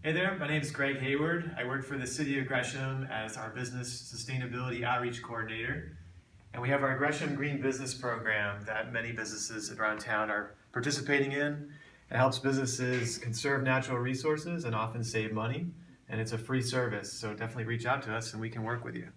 Hey there, my name is Gregg Hayward. I work for the City of Gresham as our Business Sustainability Outreach Coordinator. And we have our Gresham Green Business Program that many businesses around town are participating in. It helps businesses conserve natural resources and often save money. And it's a free service, so definitely reach out to us and we can work with you.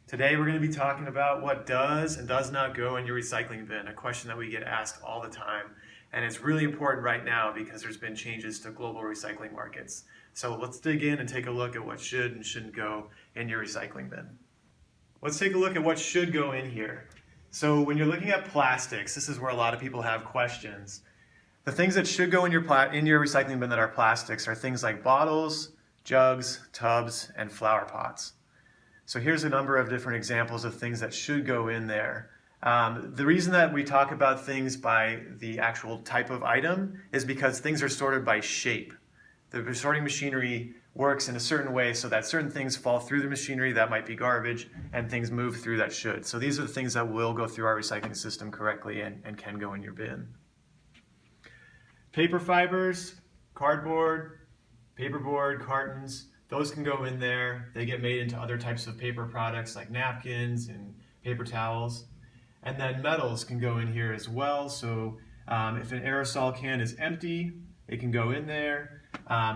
Today we're going to be talking about what does and does not go in your recycling bin, a question that we get asked all the time. And it's really important right now because there's been changes to global recycling markets. So let's dig in and take a look at what should and shouldn't go in your recycling bin. Let's take a look at what should go in here. So when you're looking at plastics, this is where a lot of people have questions. The things that should go in your recycling bin that are plastics are things like bottles, jugs, tubs, and flower pots. So here's a number of different examples of things that should go in there. The reason that we talk about things by the actual type of item is because things are sorted by shape. The sorting machinery works in a certain way so that certain things fall through the machinery that might be garbage and things move through that should. So these are the things that will go through our recycling system correctly and can go in your bin. Paper fibers, cardboard, paperboard, cartons, those can go in there. They get made into other types of paper products like napkins and paper towels. And then metals can go in here as well. So if an aerosol can is empty, it can go in there.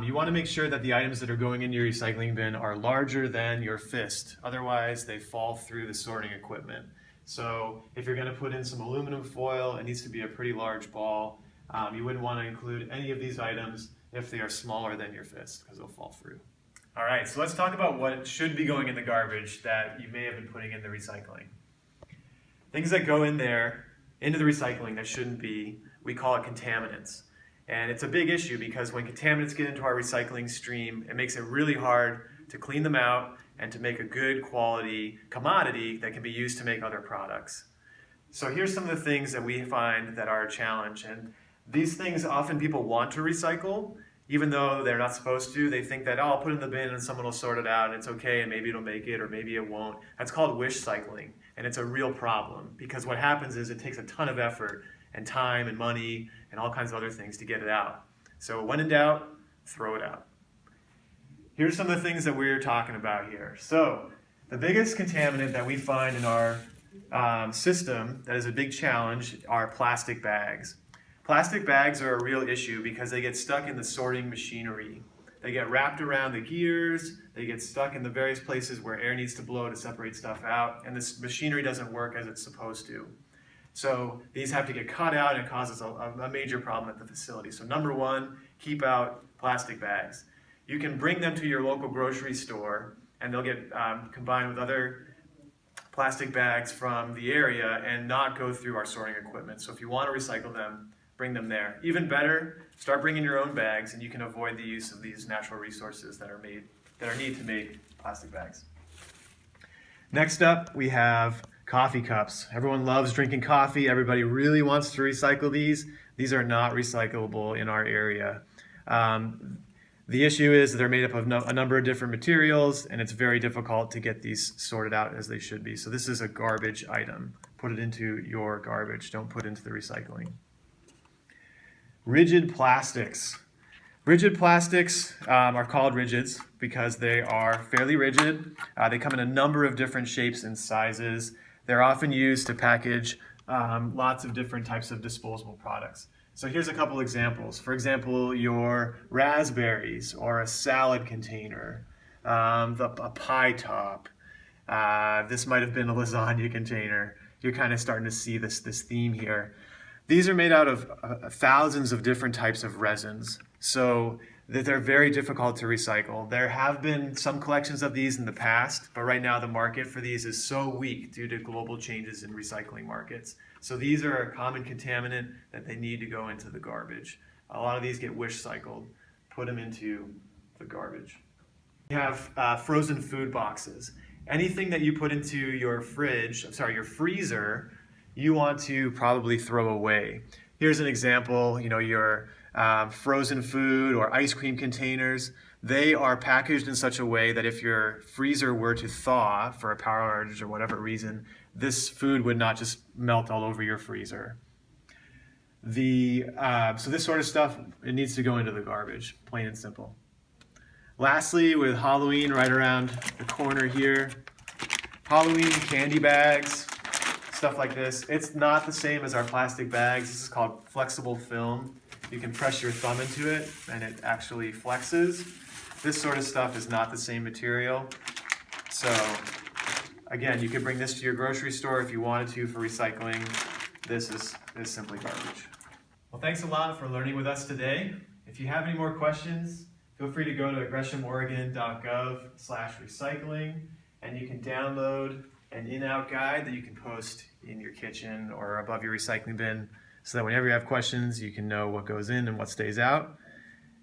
You want to make sure that the items that are going in your recycling bin are larger than your fist. Otherwise, they fall through the sorting equipment. So if you're going to put in some aluminum foil, it needs to be a pretty large ball. You wouldn't want to include any of these items if they are smaller than your fist because they'll fall through. All right, so let's talk about what should be going in the garbage that you may have been putting in the recycling. Things that go in there, into the recycling that shouldn't be, we call it contaminants. And it's a big issue because when contaminants get into our recycling stream, it makes it really hard to clean them out and to make a good quality commodity that can be used to make other products. So here's some of the things that we find that are a challenge. And these things often people want to recycle, even though they're not supposed to. They think that, oh, I'll put it in the bin and someone will sort it out and it's okay and maybe it'll make it or maybe it won't. That's called wish cycling. And it's a real problem because what happens is it takes a ton of effort and time and money and all kinds of other things to get it out. So when in doubt, throw it out. Here's some of the things that we're talking about here. So the biggest contaminant that we find in our system that is a big challenge are plastic bags. Plastic bags are a real issue because they get stuck in the sorting machinery. They get wrapped around the gears, they get stuck in the various places where air needs to blow to separate stuff out, and this machinery doesn't work as it's supposed to. So these have to get cut out and it causes a major problem at the facility. So number one, keep out plastic bags. You can bring them to your local grocery store and they'll get combined with other plastic bags from the area and not go through our sorting equipment. So if you want to recycle them, bring them there. Even better, start bringing your own bags and you can avoid the use of these natural resources that are needed to make plastic bags. Next up, we have coffee cups. Everyone loves drinking coffee. Everybody really wants to recycle these. These are not recyclable in our area. The issue is they're made up of a number of different materials and it's very difficult to get these sorted out as they should be. So this is a garbage item. Put it into your garbage. Don't put it into the recycling. Rigid plastics. Rigid plastics are called rigids because they are fairly rigid. They come in a number of different shapes and sizes. They're often used to package lots of different types of disposable products. So here's a couple examples. For example, your raspberries or a salad container, a pie top. This might have been a lasagna container. You're kind of starting to see this theme here. These are made out of thousands of different types of resins, so that they're very difficult to recycle. There have been some collections of these in the past, but right now the market for these is so weak due to global changes in recycling markets. So these are a common contaminant that they need to go into the garbage. A lot of these get wish cycled. Put them into the garbage. You have frozen food boxes. Anything that you put into your your freezer, you want to probably throw away. Here's an example, your frozen food or ice cream containers. They are packaged in such a way that if your freezer were to thaw for a power outage or whatever reason, this food would not just melt all over your freezer. So this sort of stuff, it needs to go into the garbage, plain and simple. Lastly, with Halloween right around the corner here, Halloween candy bags, stuff like this. It's not the same as our plastic bags. This is called flexible film. You can press your thumb into it and it actually flexes. This sort of stuff is not the same material. So again, you could bring this to your grocery store if you wanted to for recycling. This is simply garbage. Well, thanks a lot for learning with us today. If you have any more questions, feel free to go to greshamoregon.gov/recycling, and you can download an in-out guide that you can post in your kitchen or above your recycling bin, so that whenever you have questions, you can know what goes in and what stays out,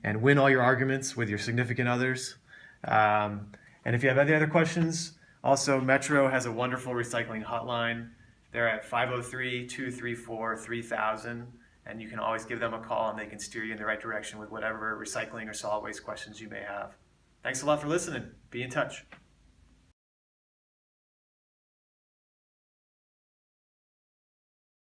and win all your arguments with your significant others. And if you have any other questions, also Metro has a wonderful recycling hotline. They're at 503-234-3000. And you can always give them a call and they can steer you in the right direction with whatever recycling or solid waste questions you may have. Thanks a lot for listening. Be in touch.